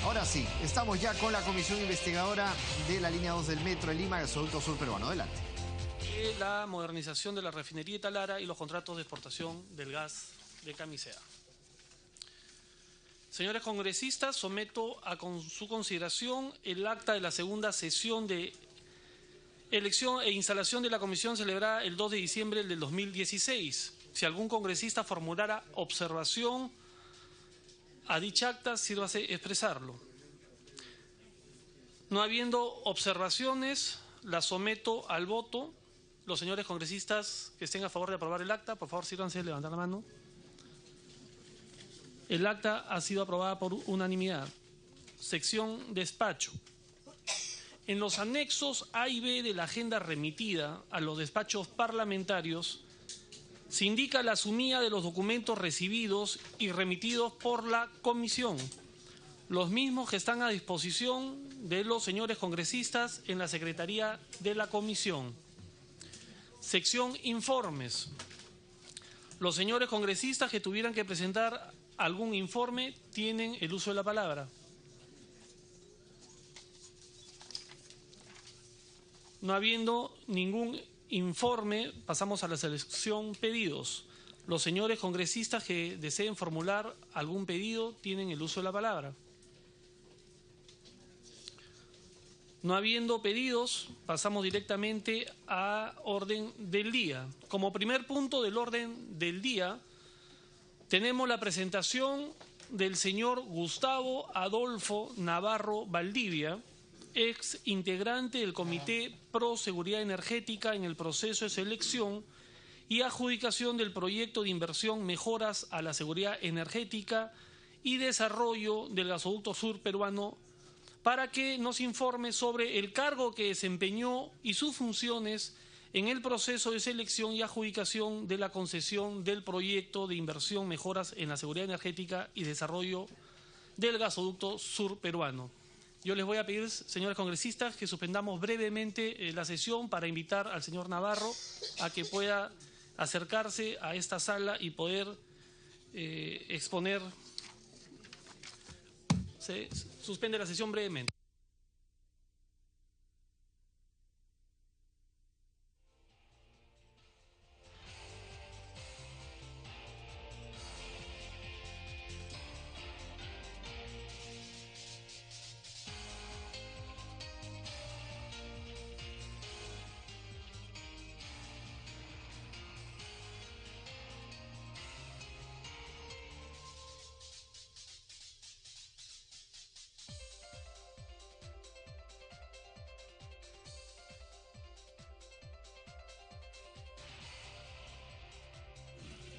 Ahora sí, estamos ya con la comisión investigadora de la línea 2 del Metro de Lima, Gasoducto Sur Peruano. Adelante. La modernización de la refinería de Talara y los contratos de exportación del gas de Camisea. Señores congresistas, someto a su consideración el acta de la segunda sesión de elección e instalación de la comisión celebrada el 2 de diciembre del 2016. Si algún congresista formulara observación a dicha acta, sírvase expresarlo. No habiendo observaciones, la someto al voto. Los señores congresistas que estén a favor de aprobar el acta, por favor, sírvanse de levantar la mano. El acta ha sido aprobada por unanimidad. Sección despacho. En los anexos A y B de la agenda remitida a los despachos parlamentarios, se indica la sumida de los documentos recibidos y remitidos por la comisión, los mismos que están a disposición de los señores congresistas en la Secretaría de la Comisión. Sección informes. Los señores congresistas que tuvieran que presentar algún informe tienen el uso de la palabra. No habiendo ningún informe, pasamos a la sección pedidos. Los señores congresistas que deseen formular algún pedido tienen el uso de la palabra. No habiendo pedidos, pasamos directamente a orden del día. Como primer punto del orden del día, tenemos la presentación del señor Gustavo Adolfo Navarro Valdivia, ex integrante del Comité Pro Seguridad Energética en el proceso de selección y adjudicación del proyecto de inversión Mejoras a la Seguridad Energética y Desarrollo del Gasoducto Sur Peruano, para que nos informe sobre el cargo que desempeñó y sus funciones en el proceso de selección y adjudicación de la concesión del proyecto de inversión Mejoras en la Seguridad Energética y Desarrollo del Gasoducto Sur Peruano. Yo les voy a pedir, señores congresistas, que suspendamos brevemente la sesión para invitar al señor Navarro a que pueda acercarse a esta sala y poder exponer. Se suspende la sesión brevemente.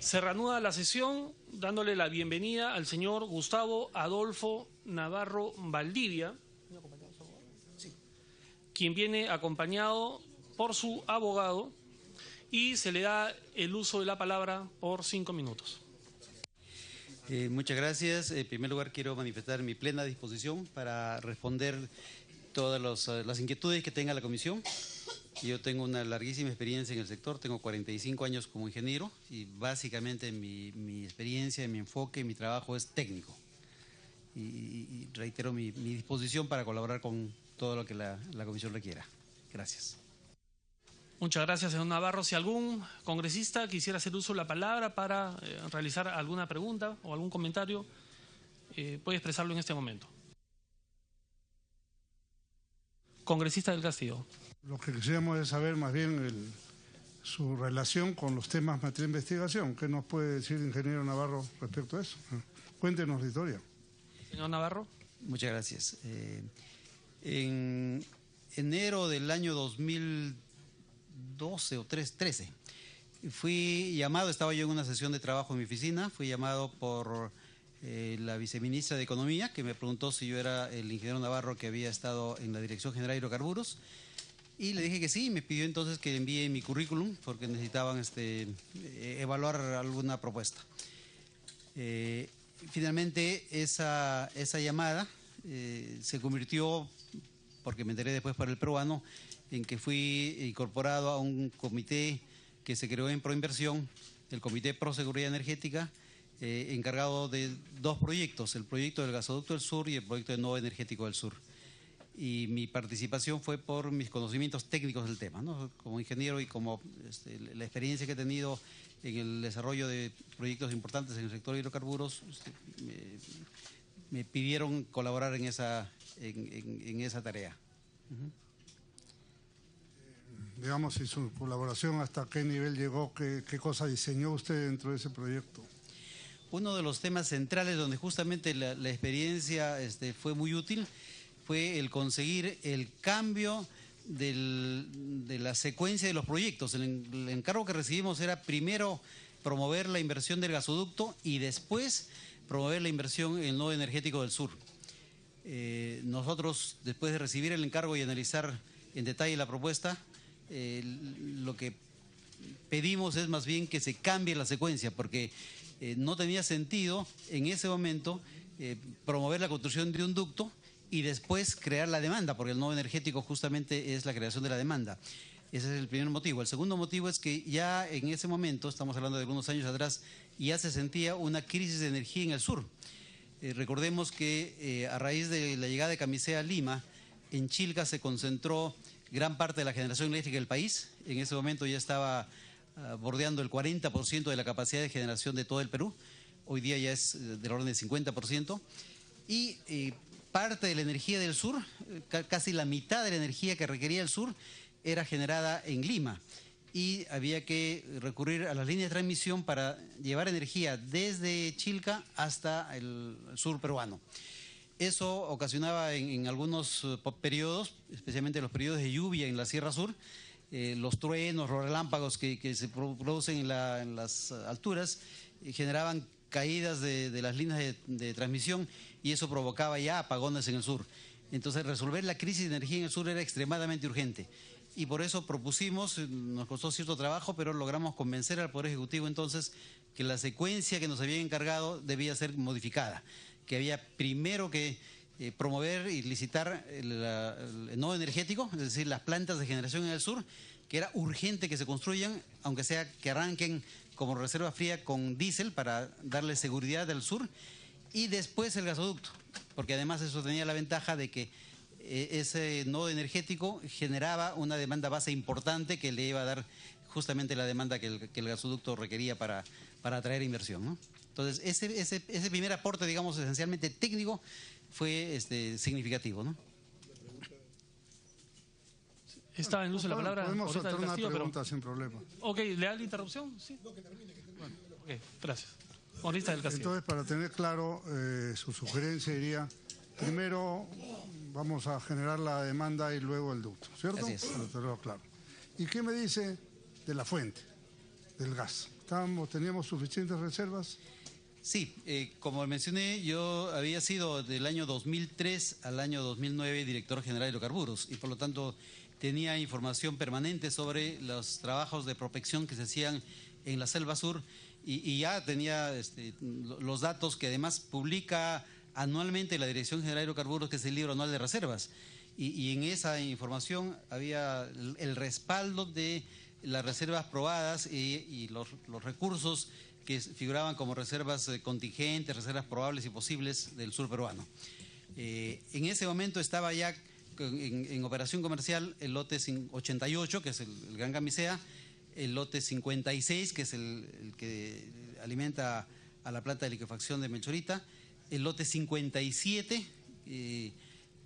Se reanuda la sesión dándole la bienvenida al señor Gustavo Adolfo Navarro Valdivia, quien viene acompañado por su abogado, y se le da el uso de la palabra por 5 minutos. Muchas gracias. En primer lugar, quiero manifestar mi plena disposición para responder todas las inquietudes que tenga la comisión. Yo tengo una larguísima experiencia en el sector, tengo 45 años como ingeniero y básicamente mi experiencia, mi enfoque, mi trabajo es técnico. Y reitero mi disposición para colaborar con todo lo que la comisión requiera. Gracias. Muchas gracias, señor Navarro. Si algún congresista quisiera hacer uso de la palabra para realizar alguna pregunta o algún comentario, puede expresarlo en este momento. Congresista del Castillo. Lo que quisiéramos es saber más bien su relación con los temas de materia de investigación. ¿Qué nos puede decir el ingeniero Navarro respecto a eso? Cuéntenos la historia. Señor Navarro. Muchas gracias. En enero del año 2012 o 13, fui llamado, estaba yo en una sesión de trabajo en mi oficina, fui llamado por la viceministra de Economía, que me preguntó si yo era el ingeniero Navarro que había estado en la Dirección General de Hidrocarburos. Y le dije que sí, me pidió entonces que envíe mi currículum porque necesitaban evaluar alguna propuesta. Finalmente esa llamada se convirtió, porque me enteré después por el peruano, en que fui incorporado a un comité que se creó en Proinversión, el Comité Pro Seguridad Energética, encargado de dos proyectos, el proyecto del gasoducto del sur y el proyecto del nodo energético del sur. Y mi participación fue por mis conocimientos técnicos del tema, ¿no? Como ingeniero y como la experiencia que he tenido en el desarrollo de proyectos importantes en el sector de hidrocarburos, me pidieron colaborar en esa tarea. Digamos, y su colaboración, ¿hasta qué nivel llegó? ¿Qué cosa diseñó usted dentro de ese proyecto? Uno de los temas centrales donde justamente la experiencia fue muy útil fue el conseguir el cambio de la secuencia de los proyectos. El encargo que recibimos era primero promover la inversión del gasoducto y después promover la inversión en el nodo energético del sur. Nosotros, después de recibir el encargo y analizar en detalle la propuesta, lo que pedimos es más bien que se cambie la secuencia, porque no tenía sentido en ese momento promover la construcción de un ducto y después crear la demanda, porque el nodo energético justamente es la creación de la demanda. Ese es el primer motivo. El segundo motivo es que ya en ese momento, estamos hablando de algunos años atrás, ya se sentía una crisis de energía en el sur. Recordemos que a raíz de la llegada de Camisea a Lima, en Chilca se concentró gran parte de la generación eléctrica del país. En ese momento ya estaba bordeando el 40% de la capacidad de generación de todo el Perú. Hoy día ya es del orden del 50%. Y parte de la energía del sur, casi la mitad de la energía que requería el sur, era generada en Lima. Y había que recurrir a las líneas de transmisión para llevar energía desde Chilca hasta el sur peruano. Eso ocasionaba en algunos periodos, especialmente los periodos de lluvia en la Sierra Sur, los truenos, los relámpagos que se producen en las alturas, generaban caídas de las líneas de transmisión y eso provocaba ya apagones en el sur. Entonces resolver la crisis de energía en el sur era extremadamente urgente. Y por eso propusimos, nos costó cierto trabajo, pero logramos convencer al Poder Ejecutivo entonces que la secuencia que nos habían encargado debía ser modificada, que había primero que promover y licitar el nodo energético, es decir, las plantas de generación en el sur, que era urgente que se construyan, aunque sea que arranquen como reserva fría con diésel para darle seguridad al sur, y después el gasoducto, porque además eso tenía la ventaja de que ese nodo energético generaba una demanda base importante que le iba a dar justamente la demanda que el gasoducto requería para atraer inversión, ¿no? Entonces, ese primer aporte, digamos, esencialmente técnico, fue significativo, ¿no? Está en uso la palabra. Podemos hacer una pregunta pero... sin problema. Ok, ¿le da la interrupción? Sí. No, que termine. Bueno, ok, gracias. Maurista del Castillo. Entonces, para tener claro, su sugerencia diría, primero vamos a generar la demanda y luego el ducto, ¿cierto? Así es. Para tenerlo claro. ¿Y qué me dice de la fuente, del gas? ¿Teníamos suficientes reservas? Sí, como mencioné, yo había sido del año 2003 al año 2009 director general de hidrocarburos y por lo tanto tenía información permanente sobre los trabajos de prospección que se hacían en la selva sur y ya tenía los datos que además publica anualmente la Dirección General de Hidrocarburos, que es el libro anual de reservas. Y en esa información había el respaldo de las reservas probadas y los recursos que figuraban como reservas contingentes, reservas probables y posibles del sur peruano. En ese momento estaba ya en operación comercial el lote 88, que es el Gran Camisea, el lote 56, que es el que alimenta a la planta de liquefacción de Melchorita, el lote 57,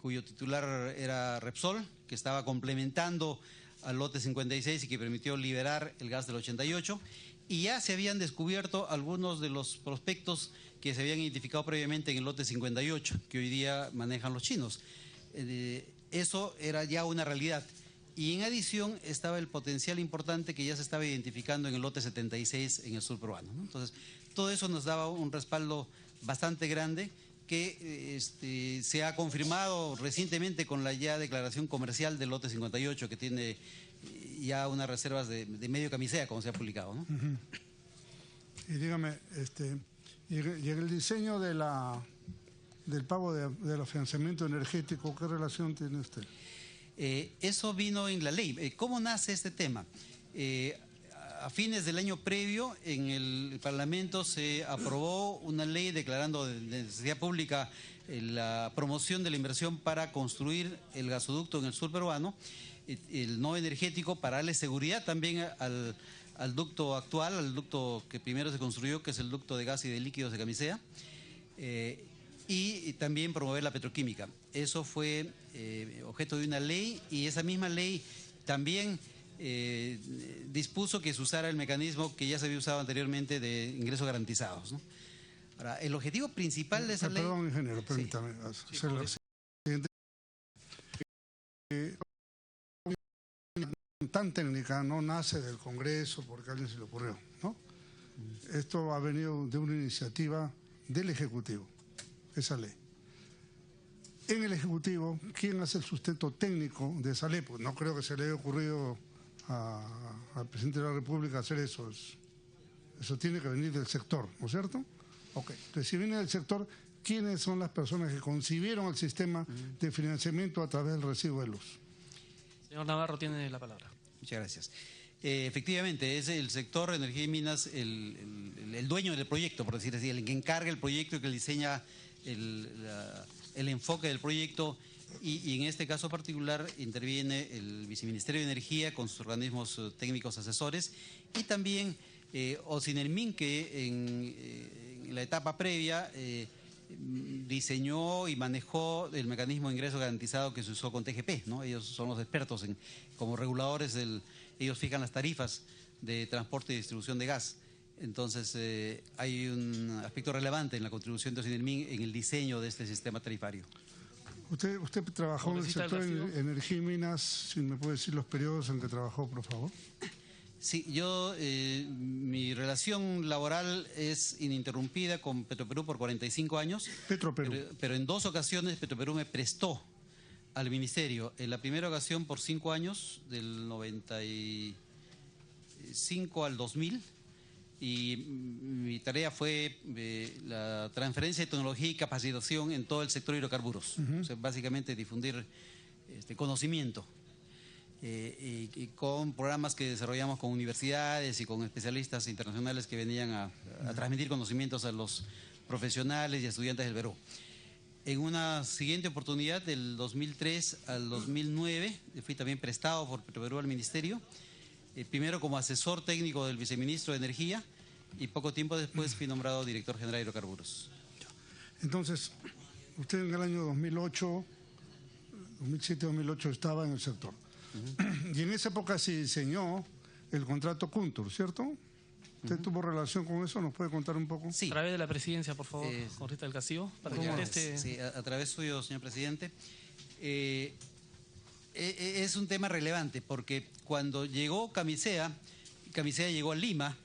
cuyo titular era Repsol, que estaba complementando al lote 56 y que permitió liberar el gas del 88, y ya se habían descubierto algunos de los prospectos que se habían identificado previamente en el lote 58, que hoy día manejan los chinos. Eso era ya una realidad. Y en adición estaba el potencial importante que ya se estaba identificando en el lote 76 en el sur peruano, ¿no? Entonces, todo eso nos daba un respaldo bastante grande que se ha confirmado recientemente con la ya declaración comercial del lote 58, que tiene ya unas reservas de medio Camisea, como se ha publicado, ¿no? Y dígame, y en el diseño del pago del financiamiento energético, ¿qué relación tiene usted? Eso vino en la ley. ¿Cómo nace este tema? a fines del año previo en el Parlamento se aprobó una ley declarando de necesidad pública la promoción de la inversión para construir el gasoducto en el sur peruano, el no energético, para darle seguridad también al ducto actual, al ducto que primero se construyó, que es el ducto de gas y de líquidos de Camisea, y también promover la petroquímica. Eso fue objeto de una ley, y esa misma ley también dispuso que se usara el mecanismo que ya se había usado anteriormente de ingresos garantizados, ¿no? Ahora, el objetivo principal de esa ley... Perdón, ingeniero, permítame hacer lo siguiente. Tan técnica no nace del Congreso porque a alguien se le ocurrió, ¿no? Esto ha venido de una iniciativa del Ejecutivo, esa ley. En el Ejecutivo, ¿quién hace el sustento técnico de esa ley? Pues no creo que se le haya ocurrido al presidente de la República hacer eso. Eso tiene que venir del sector, ¿no es cierto? Ok. Entonces, si viene del sector, ¿quiénes son las personas que concibieron el sistema de financiamiento a través del recibo de luz? Señor Navarro, tiene la palabra. Muchas gracias. Efectivamente, es el sector Energía y Minas el dueño del proyecto, por decir así, el que encarga el proyecto y que diseña el enfoque del proyecto, y en este caso particular interviene el Viceministerio de Energía con sus organismos técnicos asesores, y también Ocinermin, que en la etapa previa diseñó y manejó el mecanismo de ingreso garantizado que se usó con TGP, ¿no? Ellos son los expertos como reguladores, ellos fijan las tarifas de transporte y distribución de gas. Entonces hay un aspecto relevante en la contribución de Ocinermin en el diseño de este sistema tarifario. Usted trabajó en el sector de energía y minas, si me puede decir los periodos en que trabajó, por favor. Sí, mi relación laboral es ininterrumpida con Petroperú por 45 años. Petroperú. Pero en 2 ocasiones Petroperú me prestó al Ministerio. En la primera ocasión por 5 años, del 95 al 2000, y mi tarea fue la transferencia de tecnología y capacitación en todo el sector hidrocarburos. O sea, básicamente difundir conocimiento. Y con programas que desarrollamos con universidades y con especialistas internacionales que venían a transmitir conocimientos a los profesionales y estudiantes del Perú. En una siguiente oportunidad, del 2003 al 2009, fui también prestado por Petroperú al Ministerio, primero como asesor técnico del viceministro de Energía, y poco tiempo después fui nombrado director general de hidrocarburos. Entonces, usted en el año 2008, 2007-2008 estaba en el sector. Y en esa época se diseñó el contrato Kuntur, ¿cierto? ¿Usted tuvo relación con eso? ¿Nos puede contar un poco? Sí. A través de la presidencia, por favor, con Rita del Castillo, para que conteste. Sí, a través suyo, señor presidente. Es un tema relevante porque cuando llegó Camisea llegó a Lima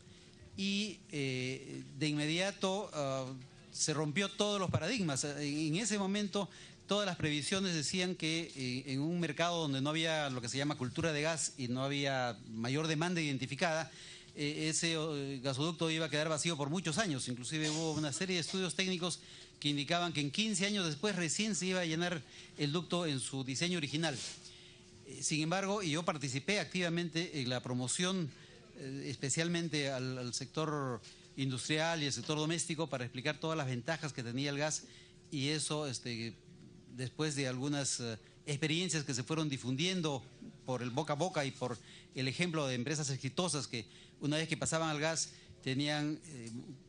y de inmediato se rompió todos los paradigmas. En ese momento todas las previsiones decían que en un mercado donde no había lo que se llama cultura de gas y no había mayor demanda identificada, ese gasoducto iba a quedar vacío por muchos años. Inclusive hubo una serie de estudios técnicos que indicaban que en 15 años después recién se iba a llenar el ducto en su diseño original. Sin embargo, yo participé activamente en la promoción, especialmente al sector industrial y el sector doméstico, para explicar todas las ventajas que tenía el gas, y eso después de algunas experiencias que se fueron difundiendo por el boca a boca y por el ejemplo de empresas exitosas que una vez que pasaban al gas tenían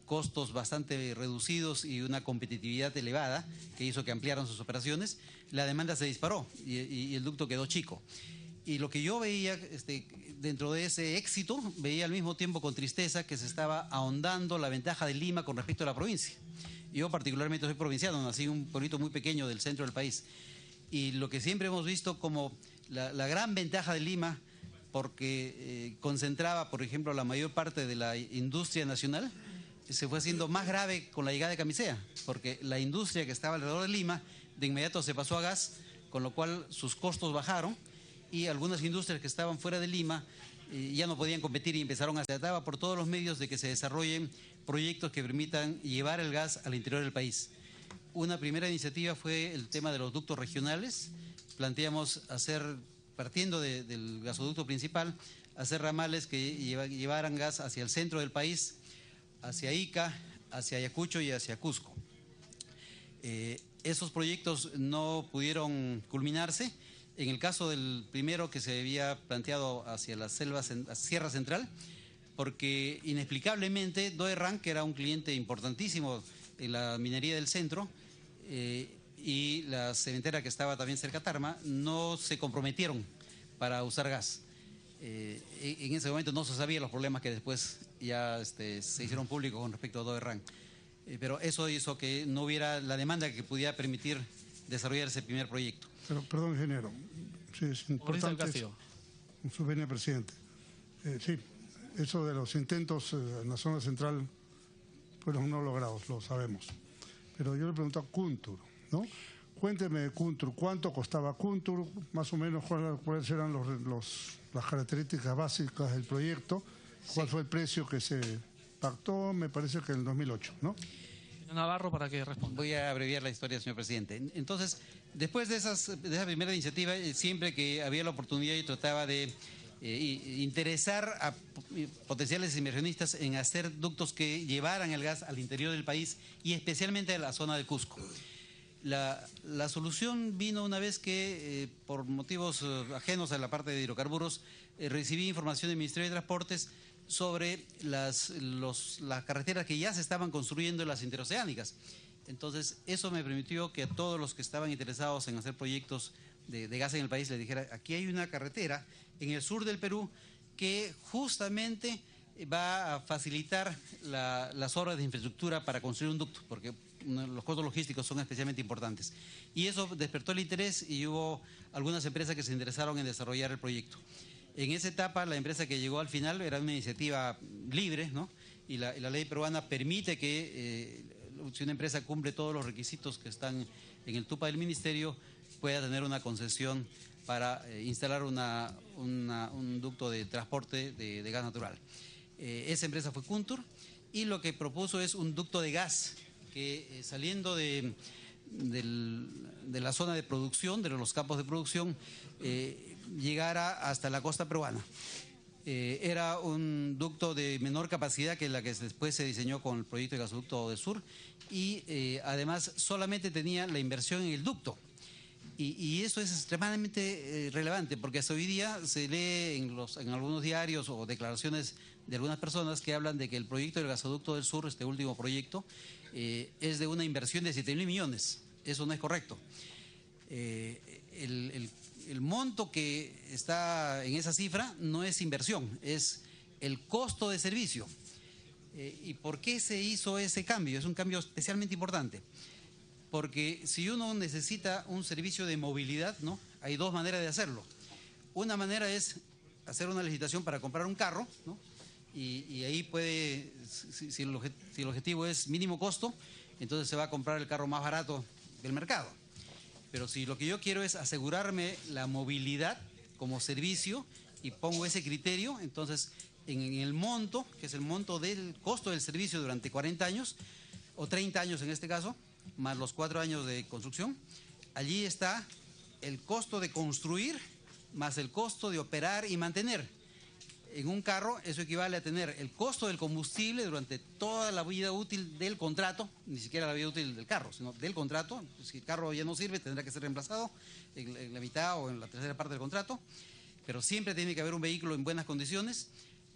costos bastante reducidos y una competitividad elevada que hizo que ampliaran sus operaciones, la demanda se disparó y el ducto quedó chico. Y lo que yo veía dentro de ese éxito, veía al mismo tiempo con tristeza que se estaba ahondando la ventaja de Lima con respecto a la provincia. Yo particularmente soy provinciano, nací en un pueblito muy pequeño del centro del país. Y lo que siempre hemos visto como la gran ventaja de Lima, porque concentraba, por ejemplo, la mayor parte de la industria nacional, se fue haciendo más grave con la llegada de Camisea, porque la industria que estaba alrededor de Lima de inmediato se pasó a gas, con lo cual sus costos bajaron, y algunas industrias que estaban fuera de Lima ya no podían competir y empezaron a... Se trataba por todos los medios de que se desarrollen proyectos que permitan llevar el gas al interior del país. Una primera iniciativa fue el tema de los ductos regionales. Planteamos hacer, partiendo del gasoducto principal, hacer ramales que llevaran gas hacia el centro del país, hacia Ica, hacia Ayacucho y hacia Cusco. Esos proyectos no pudieron culminarse. En el caso del primero, que se había planteado hacia la Sierra Central, porque inexplicablemente Doerran, que era un cliente importantísimo en la minería del centro, y la cementera que estaba también cerca a Tarma, no se comprometieron para usar gas. En ese momento no se sabían los problemas que después ya se hicieron públicos con respecto a Doerran. Pero eso hizo que no hubiera la demanda que pudiera permitir desarrollar ese primer proyecto. Pero, perdón, ingeniero, sí, es importante. Su venia, presidente. Sí, eso de los intentos en la zona central fueron no logrados, lo sabemos. Pero yo le pregunto a Kuntur, ¿no? Cuénteme de Kuntur, ¿cuánto costaba Kuntur? Más o menos, ¿cuáles eran las características básicas del proyecto? ¿Cuál fue el precio que se pactó? Me parece que en el 2008, ¿no? Navarro, para que responda. Voy a abreviar la historia, señor presidente. Entonces, después de esa primera iniciativa, siempre que había la oportunidad, yo trataba de interesar a potenciales inversionistas en hacer ductos que llevaran el gas al interior del país y especialmente a la zona de Cusco. La solución vino una vez que, por motivos ajenos a la parte de hidrocarburos, recibí información del Ministerio de Transportes sobre las carreteras que ya se estaban construyendo en las interoceánicas. Entonces, eso me permitió que a todos los que estaban interesados en hacer proyectos de gas en el país les dijera: aquí hay una carretera en el sur del Perú que justamente va a facilitar las obras de infraestructura para construir un ducto, porque los costos logísticos son especialmente importantes. Y eso despertó el interés y hubo algunas empresas que se interesaron en desarrollar el proyecto. En esa etapa, la empresa que llegó al final era una iniciativa libre, ¿no? Y la ley peruana permite que si una empresa cumple todos los requisitos que están en el TUPA del Ministerio, pueda tener una concesión para instalar un ducto de transporte de gas natural. Esa empresa fue Kuntur, y lo que propuso es un ducto de gas que saliendo de la zona de producción, de los campos de producción, llegara hasta la costa peruana. Era un ducto de menor capacidad que la que después se diseñó con el proyecto de gasoducto del sur, y además solamente tenía la inversión en el ducto. Y eso es extremadamente relevante, porque hasta hoy día se lee en algunos diarios o declaraciones de algunas personas que hablan de que el proyecto del gasoducto del sur, este último proyecto, es de una inversión de 7.000 millones. Eso no es correcto. El monto que está en esa cifra no es inversión, es el costo de servicio. ¿Y por qué se hizo ese cambio? Es un cambio especialmente importante. Porque si uno necesita un servicio de movilidad, ¿no? Hay dos maneras de hacerlo. Una manera es hacer una licitación para comprar un carro, ¿no? Y ahí puede, si el objetivo es mínimo costo, entonces se va a comprar el carro más barato del mercado. Pero si lo que yo quiero es asegurarme la movilidad como servicio y pongo ese criterio, entonces en el monto, que es el monto del costo del servicio durante 40 años, o 30 años en este caso, más los 4 años de construcción, allí está el costo de construir más el costo de operar y mantener. En un carro eso equivale a tener el costo del combustible durante toda la vida útil del contrato, ni siquiera la vida útil del carro, sino del contrato. Si el carro ya no sirve, tendrá que ser reemplazado en la mitad o en la tercera parte del contrato, pero siempre tiene que haber un vehículo en buenas condiciones.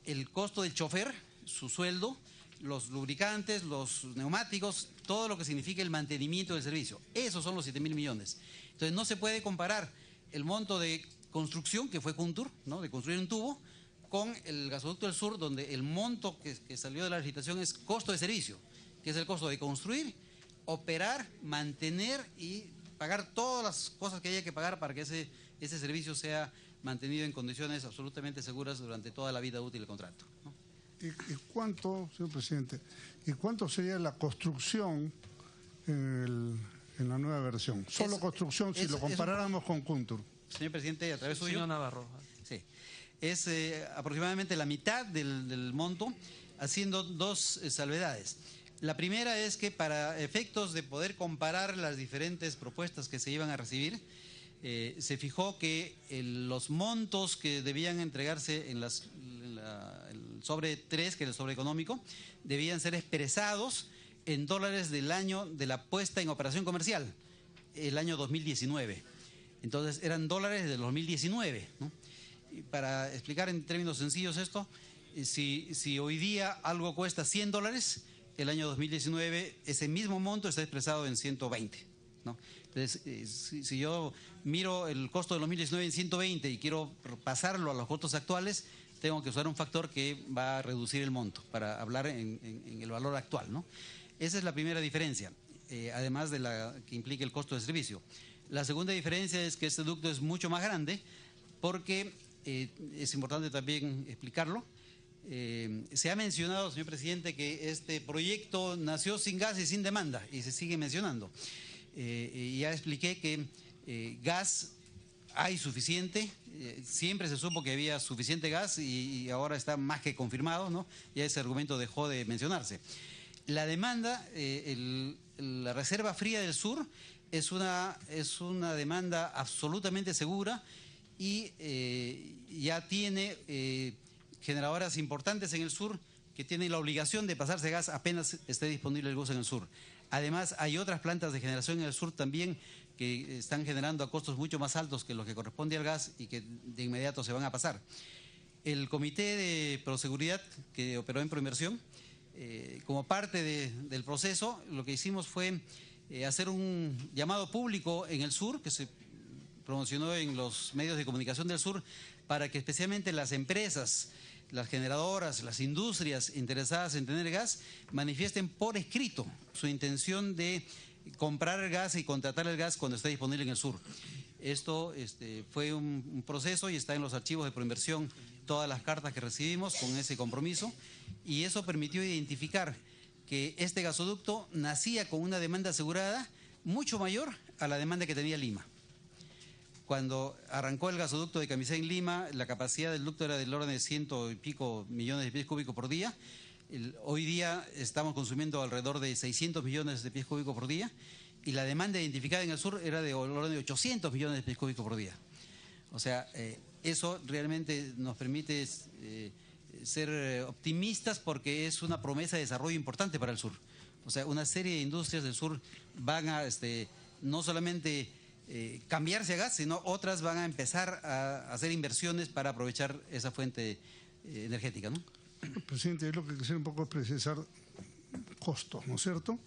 El costo del chofer, su sueldo, los lubricantes, los neumáticos, todo lo que significa el mantenimiento del servicio. Esos son los 7.000 millones. Entonces no se puede comparar el monto de construcción, que fue Kuntur, ¿no? De construir un tubo, con el gasoducto del sur, donde el monto que salió de la licitación es costo de servicio, que es el costo de construir, operar, mantener y pagar todas las cosas que haya que pagar para que ese servicio sea mantenido en condiciones absolutamente seguras durante toda la vida útil del contrato, ¿no? ¿Y cuánto, señor presidente, y cuánto sería la construcción en la nueva versión? Solo construcción, si lo comparáramos con Kuntur. Señor presidente, a través suyo. Señor Navarro. Sí. Es aproximadamente la mitad del monto, haciendo dos salvedades. La primera es que para efectos de poder comparar las diferentes propuestas que se iban a recibir, se fijó que los montos que debían entregarse en el sobre 3, que es el sobre económico, debían ser expresados en dólares del año de la puesta en operación comercial, el año 2019. Entonces eran dólares del 2019, ¿no? Y para explicar en términos sencillos esto, si hoy día algo cuesta $100, el año 2019 ese mismo monto está expresado en 120, ¿no? Entonces, si yo miro el costo del 2019 en 120 y quiero pasarlo a los costos actuales, tengo que usar un factor que va a reducir el monto para hablar en el valor actual, ¿no? Esa es la primera diferencia, además de la que implica el costo de servicio. La segunda diferencia es que este ducto es mucho más grande porque, es importante también explicarlo, se ha mencionado, señor presidente, que este proyecto nació sin gas y sin demanda, y se sigue mencionando. Ya expliqué que gas hay suficiente, siempre se supo que había suficiente gas y ahora está más que confirmado, ¿no? Ya ese argumento dejó de mencionarse. La demanda, la reserva fría del sur es una demanda absolutamente segura y ya tiene generadoras importantes en el sur que tienen la obligación de pasarse gas apenas esté disponible el gas en el sur. Además, hay otras plantas de generación en el sur también que están generando a costos mucho más altos que los que corresponde al gas y que de inmediato se van a pasar. El Comité de Proseguridad que operó en Proinversión, como parte del proceso, lo que hicimos fue hacer un llamado público en el sur, que se promocionó en los medios de comunicación del sur, para que especialmente las empresas, las generadoras, las industrias interesadas en tener gas manifiesten por escrito su intención de comprar el gas y contratar el gas cuando esté disponible en el sur. Esto fue un proceso y está en los archivos de Proinversión todas las cartas que recibimos con ese compromiso, y eso permitió identificar que este gasoducto nacía con una demanda asegurada mucho mayor a la demanda que tenía Lima. Cuando arrancó el gasoducto de Camisea en Lima, la capacidad del ducto era del orden de 100 y pico millones de pies cúbicos por día. Hoy día estamos consumiendo alrededor de 600 millones de pies cúbicos por día, y la demanda identificada en el sur era de orden de 800 millones de pies cúbicos por día. O sea, eso realmente nos permite ser optimistas porque es una promesa de desarrollo importante para el sur. O sea, una serie de industrias del sur van a no solamente cambiarse a gas, sino otras van a empezar a hacer inversiones para aprovechar esa fuente energética, ¿no? Presidente, es lo que quisiera un poco precisar costos, ¿no es cierto?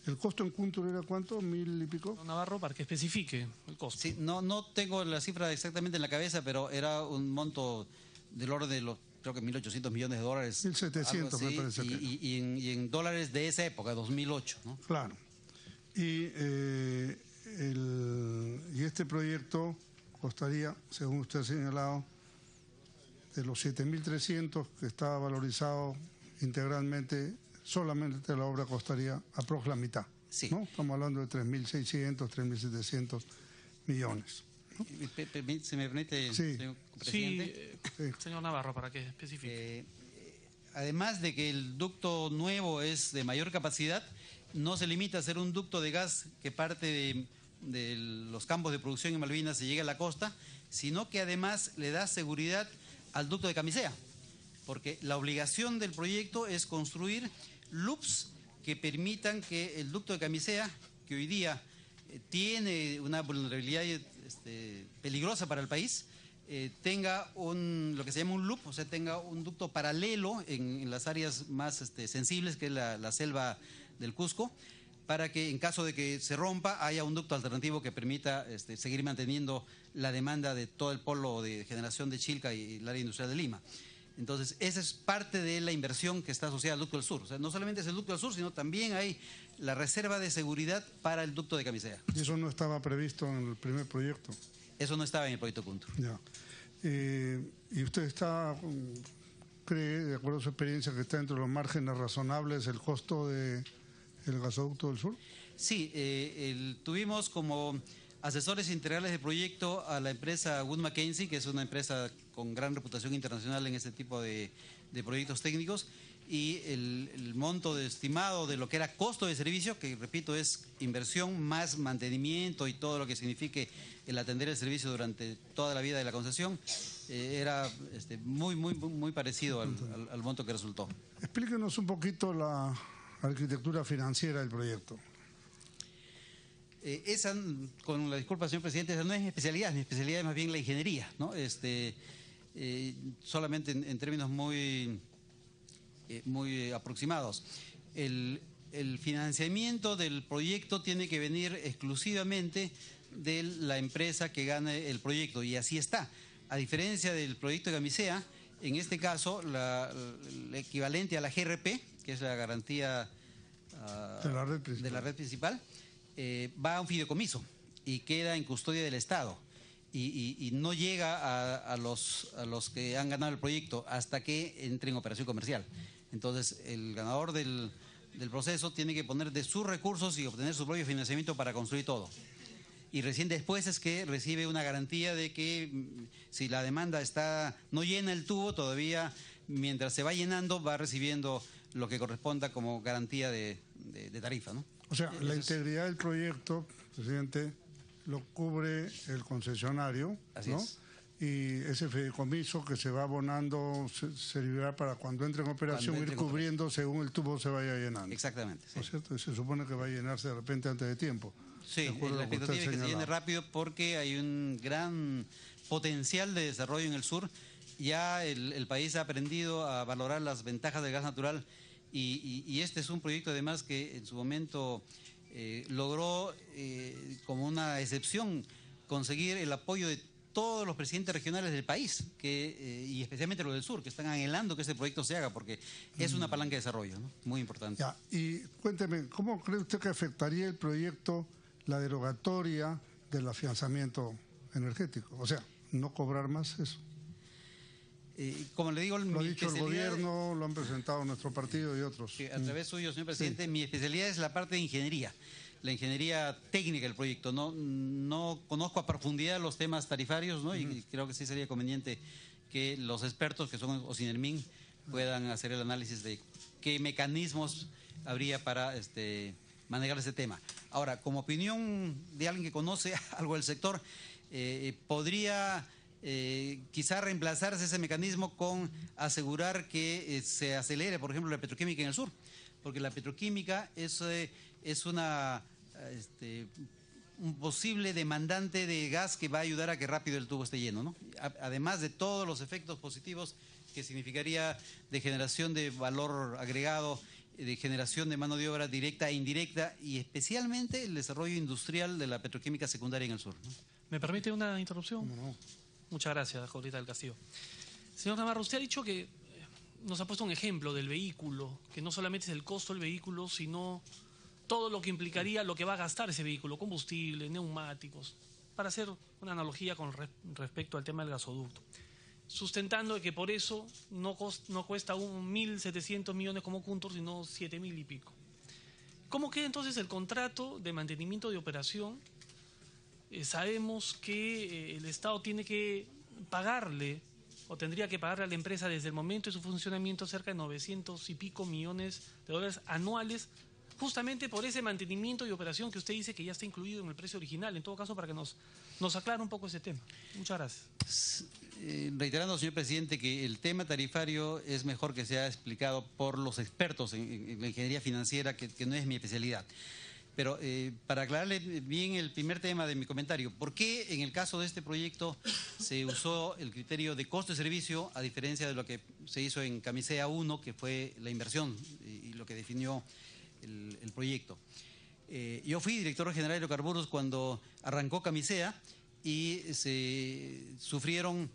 ¿El costo en Cúntaro era cuánto? ¿1000 y pico? Navarro, para que especifique el costo. Sí, no tengo la cifra exactamente en la cabeza, pero era un monto del orden de los, creo que 1.800 millones de dólares. 1.700 así, me parece. Y en dólares de esa época, 2008, ¿no? Claro. Y este proyecto costaría, según usted ha señalado, de los 7.300 que estaba valorizado integralmente, solamente la obra costaría aproximadamente la mitad. Sí. ¿No? Estamos hablando de 3.600, 3.700 millones. ¿No? ¿Se me permite, sí, señor presidente? Sí, señor Navarro, para que especifique. Además de que el ducto nuevo es de mayor capacidad, no se limita a ser un ducto de gas que parte de los campos de producción en Malvinas y llega a la costa, sino que además le da seguridad al ducto de Camisea, porque la obligación del proyecto es construir loops que permitan que el ducto de Camisea, que hoy día tiene una vulnerabilidad peligrosa para el país, tenga lo que se llama un loop, o sea, tenga un ducto paralelo en las áreas más sensibles, que es la selva del Cusco, para que en caso de que se rompa haya un ducto alternativo que permita seguir manteniendo la demanda de todo el polo de generación de Chilca y el área industrial de Lima. Entonces, esa es parte de la inversión que está asociada al ducto del sur. O sea, no solamente es el ducto del sur, sino también hay la reserva de seguridad para el ducto de Camisea. ¿Y eso no estaba previsto en el primer proyecto? Eso no estaba en el proyecto Cúntaro. Ya. ¿Y usted cree, de acuerdo a su experiencia, que está entre los márgenes razonables el costo del gasoducto del sur? Sí, tuvimos como asesores integrales de proyecto a la empresa Wood Mackenzie, que es una empresa con gran reputación internacional en este tipo de proyectos técnicos, y el monto estimado de lo que era costo de servicio, que repito es inversión más mantenimiento y todo lo que signifique el atender el servicio durante toda la vida de la concesión, era muy parecido al monto que resultó. Explíquenos un poquito la arquitectura financiera del proyecto. Esa, con la disculpa, señor presidente, esa no es mi especialidad es más bien la ingeniería, ¿no? Solamente en términos muy aproximados. El financiamiento del proyecto tiene que venir exclusivamente de la empresa que gane el proyecto, y así está. A diferencia del proyecto de Camisea, en este caso, el equivalente a la GRP, que es la garantía de la red principal, va a un fideicomiso y queda en custodia del Estado. Y no llega a los que han ganado el proyecto hasta que entre en operación comercial. Entonces, el ganador del proceso tiene que poner de sus recursos y obtener su propio financiamiento para construir todo. Y recién después es que recibe una garantía de que si la demanda no llena el tubo, todavía mientras se va llenando va recibiendo lo que corresponda como garantía de tarifa, ¿no? O sea, la integridad del proyecto, presidente, lo cubre el concesionario, Así ¿no? es. Y ese fideicomiso que se va abonando servirá para cuando entre en operación ir cubriendo según el tubo se vaya llenando. Exactamente. Sí. ¿No es cierto? Y se supone que va a llenarse de repente antes de tiempo. Sí, la expectativa es que se llene rápido porque hay un gran potencial de desarrollo en el sur. Ya el país ha aprendido a valorar las ventajas del gas natural y este es un proyecto además que en su momento logró como una excepción conseguir el apoyo de todos los presidentes regionales del país y especialmente los del sur, que están anhelando que este proyecto se haga porque es una palanca de desarrollo, ¿no? Muy importante. Ya, y cuénteme, ¿cómo cree usted que afectaría el proyecto la derogatoria del afianzamiento energético? O sea, no cobrar más eso. Como le digo, lo ha dicho el gobierno, lo han presentado nuestro partido y otros. A través suyo, señor presidente, sí. Mi especialidad es la parte de ingeniería, la ingeniería técnica del proyecto. No conozco a profundidad los temas tarifarios, ¿no? Y creo que sí sería conveniente que los expertos, que son Ocinermin, puedan hacer el análisis de qué mecanismos habría para manejar ese tema. Ahora, como opinión de alguien que conoce algo del sector, podría quizá reemplazarse ese mecanismo con asegurar que se acelere, por ejemplo, la petroquímica en el sur, porque la petroquímica es un posible demandante de gas que va a ayudar a que rápido el tubo esté lleno, ¿no? Además de todos los efectos positivos que significaría de generación de valor agregado, de generación de mano de obra directa e indirecta y especialmente el desarrollo industrial de la petroquímica secundaria en el sur, ¿no? ¿Me permite una interrupción? No. Muchas gracias, Jorita del Castillo. Señor Navarro, usted ha dicho que nos ha puesto un ejemplo del vehículo, que no solamente es el costo del vehículo, sino todo lo que implicaría lo que va a gastar ese vehículo, combustible, neumáticos, para hacer una analogía con respecto al tema del gasoducto, sustentando de que por eso no cuesta 1.700 millones como Cuntor, sino 7.000 y pico. ¿Cómo queda entonces el contrato de mantenimiento de operación? Sabemos que el Estado tiene que pagarle, o tendría que pagarle a la empresa desde el momento de su funcionamiento cerca de 900 y pico millones de dólares anuales, justamente por ese mantenimiento y operación que usted dice que ya está incluido en el precio original. En todo caso, para que nos aclare un poco ese tema. Muchas gracias. Reiterando, señor presidente, que el tema tarifario es mejor que sea explicado por los expertos en la ingeniería financiera, que no es mi especialidad. Pero para aclararle bien el primer tema de mi comentario, ¿por qué en el caso de este proyecto se usó el criterio de costo de servicio a diferencia de lo que se hizo en Camisea 1, que fue la inversión y lo que definió el proyecto? Yo fui director general de hidrocarburos cuando arrancó Camisea y se sufrieron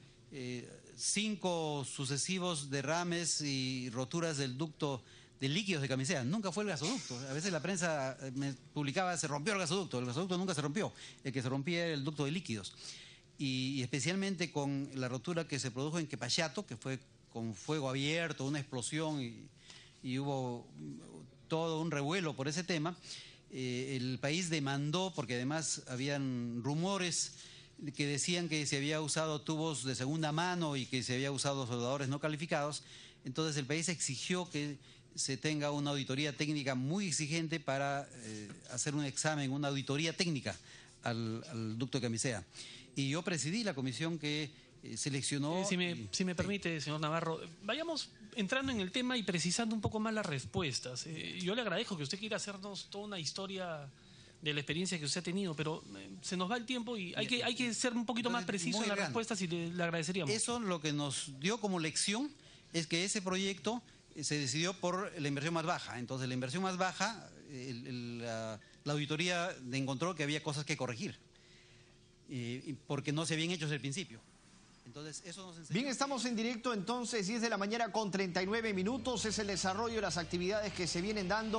5 sucesivos derrames y roturas del ducto de líquidos de Camisea. Nunca fue el gasoducto. A veces la prensa me publicaba, se rompió el gasoducto nunca se rompió. El que se rompía era el ducto de líquidos. Y especialmente con la rotura que se produjo en Quepachato, que fue con fuego abierto, una explosión y hubo todo un revuelo por ese tema. El país demandó, porque además habían rumores que decían que se había usado tubos de segunda mano y que se había usado soldadores no calificados. Entonces el país exigió que se tenga una auditoría técnica muy exigente para hacer un examen, una auditoría técnica al ducto de Camisea. Y yo presidí la comisión que seleccionó... Si me permite, señor Navarro, vayamos entrando en el tema y precisando un poco más las respuestas. Yo le agradezco que usted quiera hacernos toda una historia de la experiencia que usted ha tenido, pero se nos va el tiempo y hay que ser un poquito más preciso en las respuestas y le agradeceríamos. Eso lo que nos dio como lección es que ese proyecto se decidió por la inversión más baja. Entonces, la inversión más baja, la auditoría encontró que había cosas que corregir, porque no se habían hecho desde el principio. Entonces, eso nos enseñó. Bien, estamos en directo entonces, 10 de la mañana con 39 minutos. Es el desarrollo de las actividades que se vienen dando.